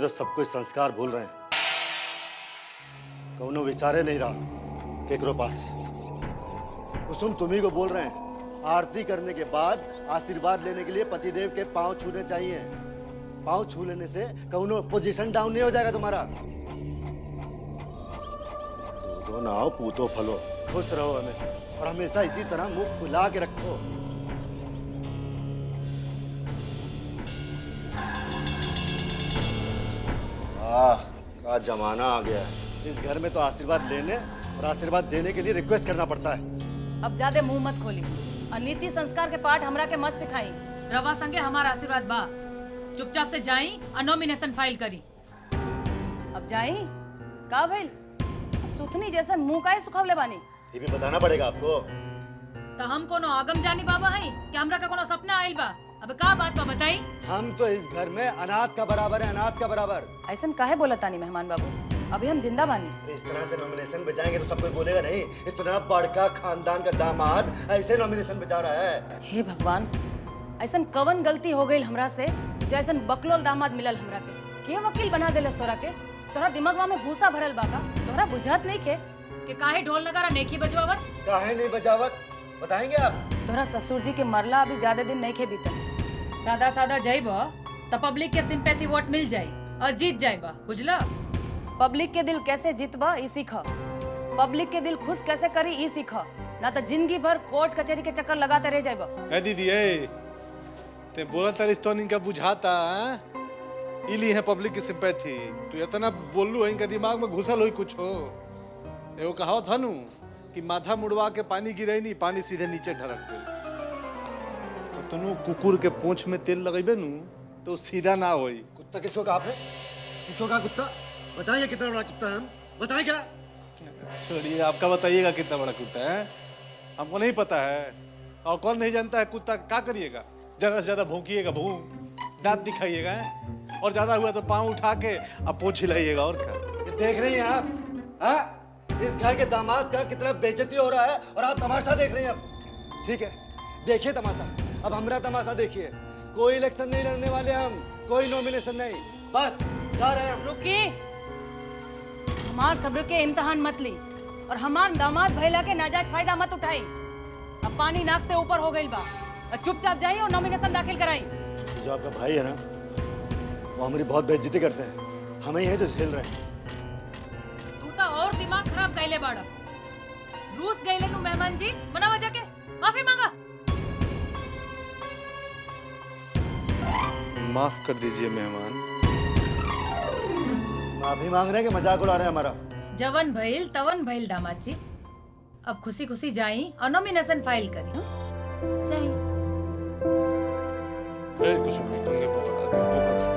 तो सब कुछ संस्कार भूल रहे हैं। कौनो विचारे नहीं रहा केकरो पास। कुसुम तुम्ही को बोल रहे हैं, आरती करने के बाद आशीर्वाद लेने के लिए पतिदेव के पांव छूने चाहिए। पांव छू लेने से कौनो पोजीशन डाउन नहीं हो जाएगा तुम्हारा। दूधो नाओ पूतो फलो, खुश रहो हमेशा, और हमेशा इसी तरह मुंह फुला के रखो। का जमाना आ गया है। इस घर में तो आशीर्वाद लेने और आशीर्वाद देने के लिए रिक्वेस्ट करना पड़ता है। अब ज्यादा मुंह मत खोली और नीति संस्कार के पाठ हमरा के मत सिखाई। रवा संगे हमारा आशीर्वाद बा। चुपचाप से जाई और नॉमिनेशन फाइल करी। अब जाई का भइल? सुथनी जैसा मुंह काहे सुखावले बानी? ये भी बताना पड़ेगा आपको। तो हम कोनो आगम जानी बाबा है कि हमरा का कोनो सपना आइल बा? अब का बात बा बताई। हम तो इस घर में अनाथ का बराबर है, अनाथ का बराबर। ऐसन काहे बोलत तानी मेहमान बाबू? अभी हम जिंदा बानी। इस तरह से नॉमिनेशन पे जाएंगे तो सब कोई बोलेगा नहीं, इतना बड़का खानदान का दामाद ऐसे नॉमिनेशन पे जा रहा है। हे भगवान, ऐसन कवन गलती हो गई हमरा से जो ऐसन बकलोल दामाद मिलल हमरा के वकील बना देलस तोरा के? तोरा दिमागवा में भूसा भरल बाका? तोरा बुझात नहीं खे कि काहे ढोल नगारा नेकी बजवावत? काहे नहीं बजावत बताएंगे आप? तोरा ससुर जी के मरला अभी ज्यादा दिन नहीं खे बीतल। सादा सादा जाइबा तो पब्लिक के सिंपैथी वोट मिल जाई और जीत जाइबा, बुझला? पब्लिक के दिल कैसे जीतबा ई सीखा। पब्लिक के दिल खुश कैसे करी ई सीखा, ना तो जिंदगी भर कोर्ट कचहरी के चक्कर लगाते रह जाइबा। ए दीदी ए ते बोला तरिस्तो इनका बुझाता इली है पब्लिक की सिंपैथी। तू इतना बोललू है इनका दिमाग में घुसल होई कुछ हो। एगो कहावत हनु कि माथा मुड़वा के पानी गिरे नहीं, पानी सीधे नीचे ढरक गई। तनु कुकुर के पूंछ में तेल लगेबे नु तो सीधा ना होई। कुत्ता किसको कहा आपने? किसको कहा कुत्ता? बताइए कितना बड़ा कुत्ता है हम? बताएं क्या? छोड़िए, आपका बताइएगा कितना बड़ा कुत्ता है, हमको नहीं पता है। और कौन नहीं जानता है कुत्ता क्या करिएगा? ज्यादा से ज्यादा भौंकिएगा, दांत दिखाइएगा और ज्यादा हुआ तो पाँव उठा के अब पूंछ हिलाइएगा। और क्या ये देख रही हैं आप? हाँ? इस घर के दामाद का कितना बेइज्जती हो रहा है और आप तमाशा देख रही हैं। अब ठीक है, देखिए तमाशा। अब हमारा तमाशा देखिए। कोई इलेक्शन नहीं लड़ने वाले हम, कोई नॉमिनेशन नहीं, बस जा रहे हैं हम। रुकी, हमार सब्र के इम्तिहान मत ली और हमार दामाद भैला के नाजायज फायदा मत उठाई। अब पानी नाक से ऊपर हो गई बा और चुपचाप जाइए और नॉमिनेशन दाखिल कराई। जो आपका भाई है ना, वो हमारी बहुत बेइज्जती करते हैं। हमें ही है जो झेल रहे हैं। तू तो और दिमाग खराब कैले बाड़ा। रूस गईले नु मेहमान जी, मनावा जाके माफी मांगा। माफ कर दीजिए मेहमान। माफी मांग रहे हैं कि मजाक उड़ा रहे हैं हमारा? जवन भइल तवन भइल दामाद जी। अब खुशी खुशी जाई और नॉमिनेशन फाइल करी। जाई। ए कुसुम कंगे पकड़ आते को कर।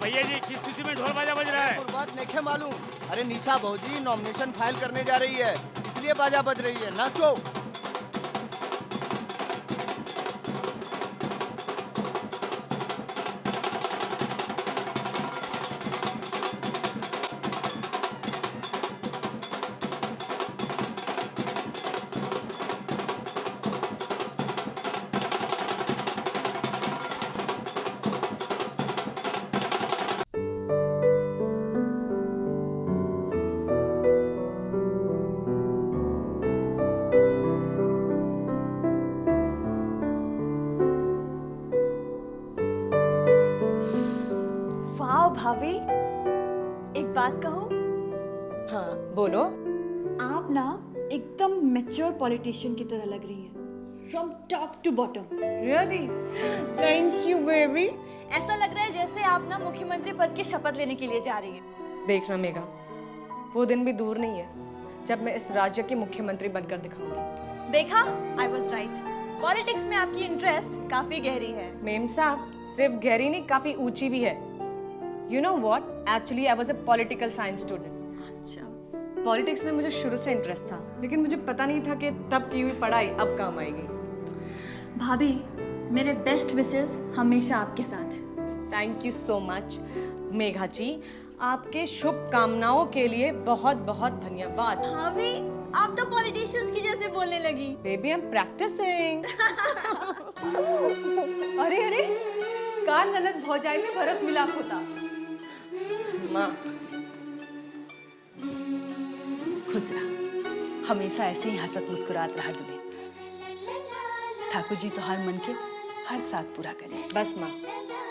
भैया जी किस खुशी में ढोल बाजा बज रहा है? बात नहीं मालूम। अरे निशा भौजी नॉमिनेशन फाइल करने जा रही है, इसलिए बाजा बज रही है। नाचो। भाभी, एक बात कहूँ? हाँ बोलो। आप ना एकदम मैच्योर पॉलिटिशियन की तरह लग रही हैं, from top to bottom. Really? Thank you baby. ऐसा लग रहा है जैसे आप ना मुख्यमंत्री पद की शपथ लेने के लिए जा रही हैं। देखना मेघा, वो दिन भी दूर नहीं है जब मैं इस राज्य की मुख्यमंत्री बनकर दिखाऊंगी। देखा, आई वॉज राइट। पॉलिटिक्स में आपकी इंटरेस्ट काफी गहरी है। मेम साहब, सिर्फ गहरी नहीं, काफी ऊंची भी है। You know what? Actually, I was a political science student. अच्छा। पॉलिटिक्स में मुझे शुरू से इंटरेस्ट था, लेकिन मुझे पता नहीं था कि तब की हुई पढ़ाई अब काम आएगी। भाभी, मेरे बेस्ट विशेस हमेशा आपके साथ हैं। Thank you so much Megha ji, आपके शुभकामनाओं के लिए बहुत बहुत धन्यवाद। भाभी, आप तो पॉलिटिशियंस की जैसे बोलने लगी। Baby I am practicing. अरे अरे, काल ननद भौजाई में भरत मिलाप होता। माँ, खुश रहा, हमेशा ऐसे ही हंसत मुस्कुरात रहा दुबे। ठाकुर जी तो हर मन के हर साथ पूरा करें। बस माँ,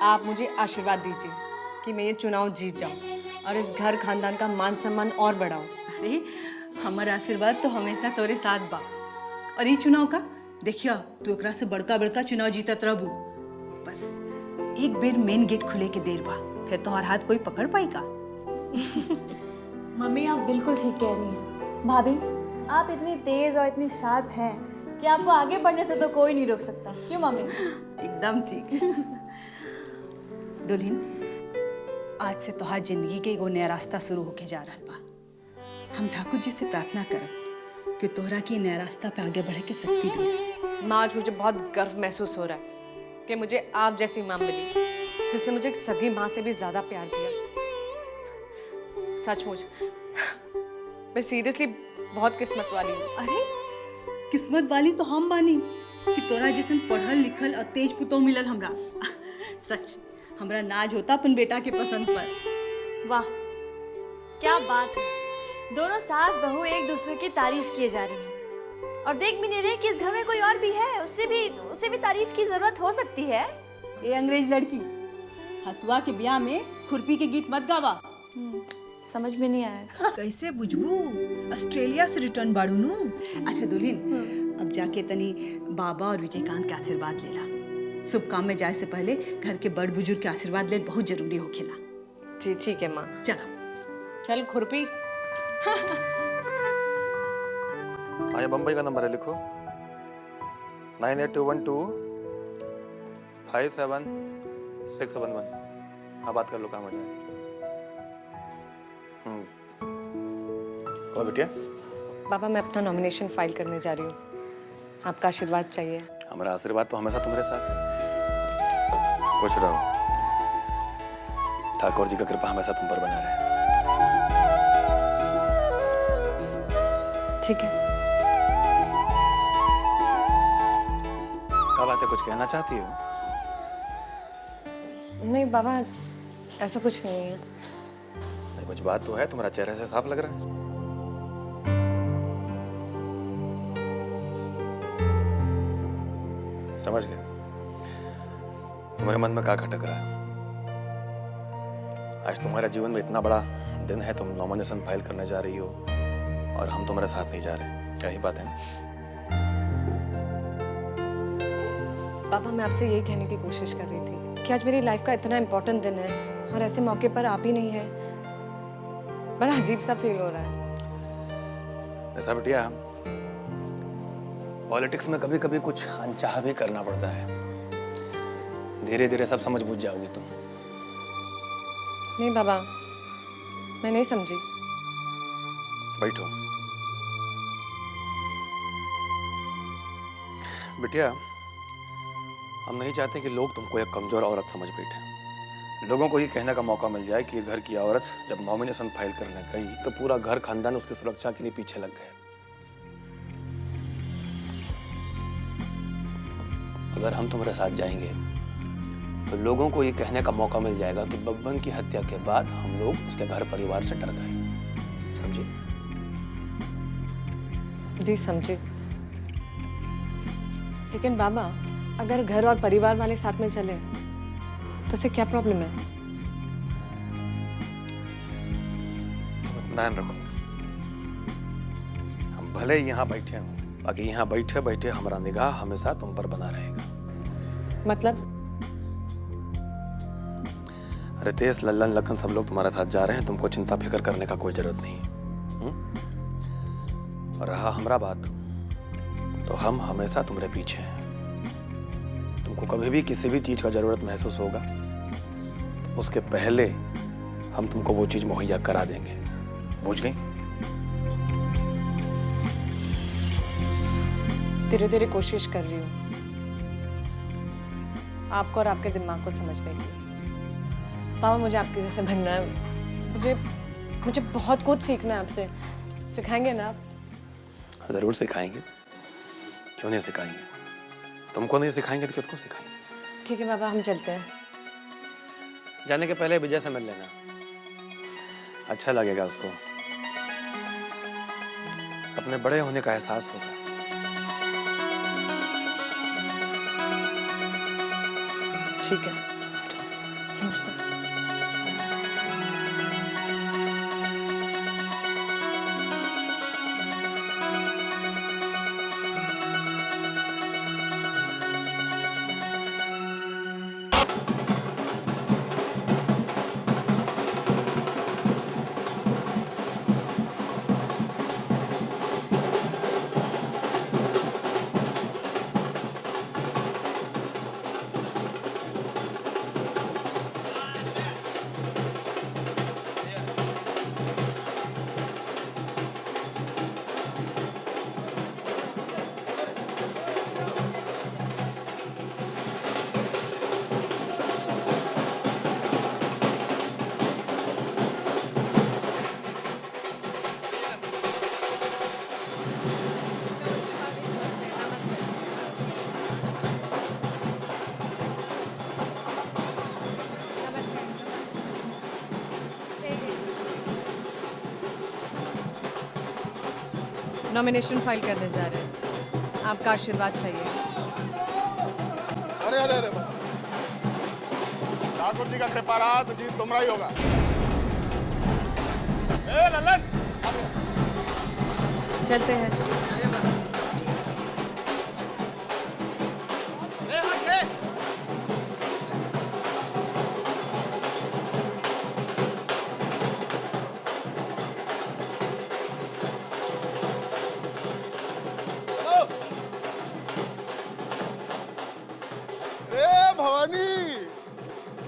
आप मुझे आशीर्वाद दीजिए कि मैं ये चुनाव जीत जाऊँ और इस घर खानदान का मान सम्मान और बढ़ाऊँ। अरे, हमारा आशीर्वाद तो हमेशा तोरे साथ बा। और ये चुनाव का देखिया, तू एकरा से बड़का बड़का चुनाव जीतत रहबू। बस एक बेर मेन गेट खुले के देर बा, फिर तोहर हाथ कोई पकड़ पाई का? मम्मी, आप बिल्कुल ठीक कह रही हैं। भाभी, आप इतनी तेज और इतनी शार्प हैं कि आपको आगे बढ़ने से तो कोई नहीं रोक सकता। क्यों मम्मी? एकदम ठीक। दुल्हन, आज से तोहार जिंदगी के एगो नया रास्ता शुरू होके जा रहा बा। हम ठाकुर जी से प्रार्थना करब कि तोहरा की नया रास्ता पे आगे बढ़े के शक्ति दीस। माँ, आज मुझे बहुत गर्व महसूस हो रहा है कि मुझे आप जैसी माँ मिली, जिसने मुझे एक सगी माँ से भी ज्यादा प्यार दिया। सचमुच मैं सीरियसली बहुत किस्मत वाली हूँ। अरे, किस्मत वाली तो हम बानी कि तोरा जैसन पढ़ल लिखल और तेज पुतोह मिलल हमरा। सच, हमरा नाज होता अपन बेटा के पसंद पर। वाह, क्या बात है। दोनों सास बहू एक दूसरे की तारीफ किए जा रही हैं और देख भी नहीं रहे कि इस घर में कोई और भी है, उससे भी तारीफ की जरूरत हो सकती है। ए अंग्रेज लड़की, हसुआ के ब्याह में खुरपी के गीत मत गावा। समझ में नहीं आया। कैसे बुझबू? ऑस्ट्रेलिया से रिटर्न बाड़ू नु। अच्छा दुल्हन, अब जाके तनी बाबा और विजयकांत के आशीर्वाद लेला। शुभ काम में जाए से पहले घर के बड़ बुजुर्ग के आशीर्वाद ले बहुत जरूरी होखेला। जी ठीक है माँ। चलो। चल खुरपी। हाँ, ये बम्बई का नंबर है, लिखो 98212 57611। हाँ, बात कर लो, काम हो जाए। और बेटिया, बाबा, मैं अपना नॉमिनेशन फाइल करने जा रही हूँ, आपका आशीर्वाद चाहिए। हमारा आशीर्वाद तो हमेशा तुम्हारे साथ है। खुश रहो, ठाकुर जी का कृपा हमेशा तुम पर बना रहे। ठीक है। क्या बात है, कुछ कहना चाहती हो? नहीं बाबा, ऐसा कुछ नहीं है। नहीं, कुछ बात तो है, तुम्हारा चेहरे से साफ लग रहा है। समझ गया तुम्हारे मन में क्या खटक रहा है। आज तुम्हारे जीवन में इतना बड़ा दिन है, तुम नॉमिनेशन फाइल करने जा रही हो और हम तुम्हारे साथ नहीं जा रहे। क्या ही बात है ना? पापा, मैं आपसे यही कहने की कोशिश कर रही थी कि आज मेरी लाइफ का इतना इम्पोर्टेंट दिन है और ऐसे मौके पर आप ही नहीं है। बड़ा अजीब सा फील हो रहा है। ऐसा बेटिया, पॉलिटिक्स में कभी कभी कुछ अनचाहा भी करना पड़ता है। धीरे धीरे सब समझ बूझ जाओगी तुम। नहीं बाबा, मैं नहीं समझी। बैठो बिटिया, हम नहीं चाहते कि लोग तुमको एक कमजोर औरत समझ बैठे। लोगों को ये कहने का मौका मिल जाए कि ये घर की औरत जब नॉमिनेशन फाइल करने गई तो पूरा घर खानदान उसकी सुरक्षा के लिए पीछे लग गए। अगर हम तुम्हारे साथ जाएंगे तो लोगों को ये कहने का मौका मिल जाएगा कि बब्बन की हत्या के बाद हम लोग उसके घर परिवार से डर गए। समझे? जी समझे। लेकिन बाबा, अगर घर और परिवार वाले साथ में चले तो उसे क्या प्रॉब्लम है? तुम इत्मीनान रखो, हम भले ही यहाँ बैठे हों, बाकी यहाँ बैठे बैठे हमारा निगाह हमेशा तुम पर बना रहेगा। मतलब? रितेश, लल्लन, लखन सब लोग तुम्हारे साथ जा रहे हैं, तुमको चिंता फिक्र करने का कोई जरूरत नहीं। और रहा हमारा बात, तो हम हमेशा तुम्हारे पीछे हैं। तुमको कभी भी किसी भी चीज का जरूरत महसूस होगा तो उसके पहले हम तुमको वो चीज मुहैया करा देंगे। बुझ गई? धीरे धीरे कोशिश कर रही हूँ आपको और आपके दिमाग को समझने की। पापा मुझे आपके जैसे बनना है, मुझे बहुत कुछ सीखना है आपसे। सिखाएंगे ना आप? जरूर सिखाएंगे, क्यों नहीं सिखाएंगे। तुमको नहीं सिखाएंगे तो किसको सिखाएंगे। ठीक है पापा, हम चलते हैं। जाने के पहले विजय से मिल लेना, अच्छा लगेगा उसको, अपने बड़े होने का एहसास होगा। ठीक है, नमस्ते। नॉमिनेशन फाइल करने जा रहे हैं, आपका आशीर्वाद चाहिए। अरे अरे अरे ठाकुर जी का कृपा रहा तो जीत तुम्हारा ही होगा। ए ललन, चलते हैं।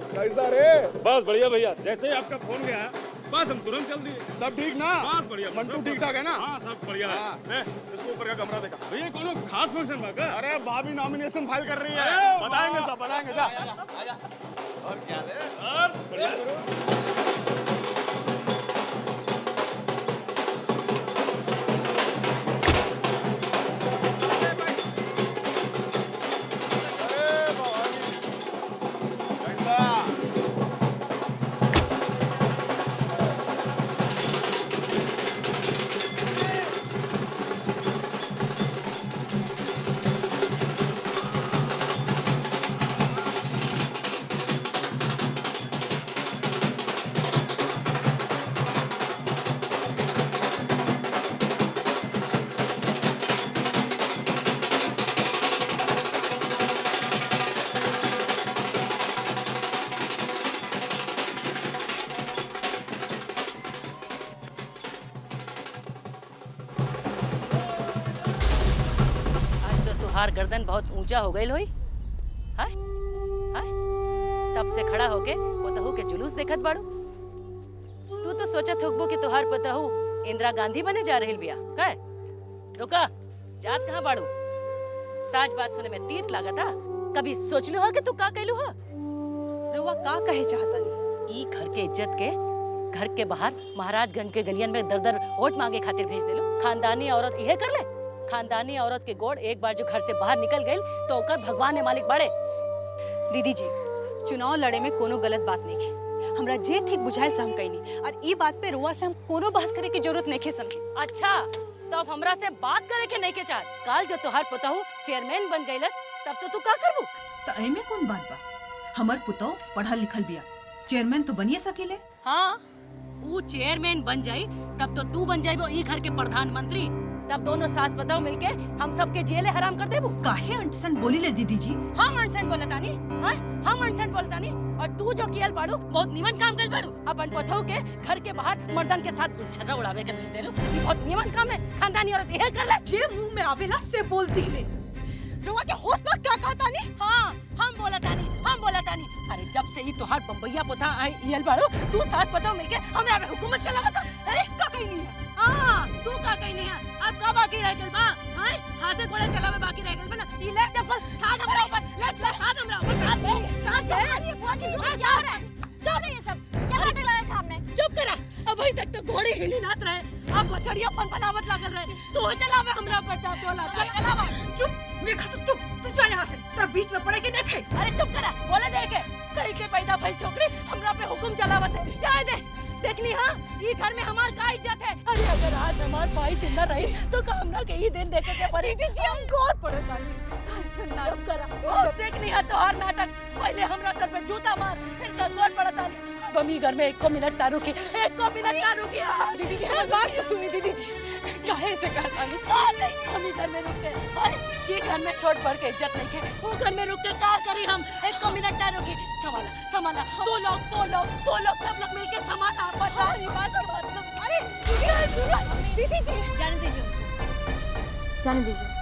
कैसा रे? बस बढ़िया भैया, जैसे ही आपका फोन गया बस हम तुरंत चल दिए। सब ठीक ना? बस बढ़िया। मंटू ठीक ठाक है ना? हाँ सब बढ़िया है। ले, इसको ऊपर का कमरा देखा। भैया कोनो खास फंक्शन बा का? अरे भाभी नॉमिनेशन फाइल कर रही है, बताएंगे सब बताएंगे। जा और क्या ले? और बढ़िया। हार गर्दन बहुत ऊंचा हो गई होई। हाय हाय, तब से खड़ा होके पतहू के जुलूस देखत बाड़ू। तू तो सोचत होगबो कि तोहार पतहू इंदिरा गांधी बने जा रही बिया। कह रुका, जात कहाँ बाड़ू? साच बात सुने में तीत लागता। कभी सोचलू हो कि तू का कहलू हो? रुआ का कहे चाहता नहीं? ई घर के इज्जत के घर के बाहर महाराजगंज के गलियन में दर दर वोट मांगे खातिर भेज देलू। खानदानी औरत इहे कर ले? खानदानी औरत के गोड़ एक बार जो घर से बाहर निकल गई तो ओकर भगवान ने मालिक बाड़े। दीदी जी, चुनाव लड़े में कोनो गलत बात नहीं है। हमरा जे ठीक बुझाइल से हम कहनी, और ई बात पे रुआ से हम कोनो बहस करे की जरूरत नहीं है समझी। अच्छा, तो अब हमरा से बात करे के नहीं के चाह। काल जो तोहार पतहू चेयरमैन बन गईलस तब तो तू का करबू? तो एमे कौन बात बा? हमर पुतौ पढ़ल लिखल बिया, चेयरमैन तो बनिए सकीले। हाँ, वो चेयरमैन बन जाई तब तो तू बन जाइबो ई घर के प्रधानमंत्री। तब दोनों सास पताओ मिलके हम सबके जेले हराम कर देबू। काहे अंटसन बोली ले दीदी जी? हम अनसन बोलतानी, हां हम अनसन बोलतानी। और तू जो कियल बाड़ू बहुत निमन काम कइल बाड़ू। अपन पथौ के घर के बाहर मर्दन के साथ गुलछर्रा उड़ावे के भेज देलू। ई बहुत निमन काम है। खानदानी औरत यही कर ले। जे मुंह में आवेला से बोलती ले। रुआ के होश में क्या कहता नहीं? हां हम बोलतानी, हम बोला तानी। अरे जब से ही तोहार बम्बैया पोता आई इयल बाड़ो, तू सास पतो मिलके हमरा पे हुकूमत चलावता। अरे का कहीं नहीं है। हां तू का कहीं नहीं है। अब का बाकी रह गेल बा? हां हाथे घोड़े चलावे बाकी रह गेल बा ना। ई ले चप्पल साथ हमरा ऊपर, ले साथ हमरा ऊपर, साथ खाली बुआ की क्या हो रहा है? क्या नहीं ये सब? क्या नाटक लगा रखा हमने? चुप करा। अभी तक तो घोड़े हिली नात रहे, अब बछड़िया फन फनावत लागल रहे। तू चलावे हमरा पर टोला, चलावा। चुप, मैं खा तो चुप, तू जा यहाँ से। तेरा बीच में पड़े कि नहीं खे? अरे चुप करा, बोले दे के कहीं के पैदा भइल छोकरी हमरा पे हुकुम चलावत है। जाए दे। देखनी हां ये घर में हमार का इज्जत है। अरे अगर आज हमार भाई जिंदा रही तो का हमरा के ही दिन देखे के पड़ी। दीदी जी हम गौर पड़े बानी। चुप करा। ओ देखनी है तोहार नाटक। पहले हमरा सर पे जूता मार, फिर का गौर पड़ता नहीं। अब हम घर में एक को मिनट ना रुकी, एक को मिनट ना रुकी। दीदी जी हमारी बात तो सुनी। दीदी जी काहे से कहता नहीं हम ही घर में रुक के। अरे जी घर में छोड़ पड़ के इज्जत नहीं के, वो घर में रुक के का करी हम? एक को मिनट ना रुकी। संभाला दो लोग सब लोग मिलके संभाला। अरे दीदी सुनो। दीदी जी जाने दीजिए।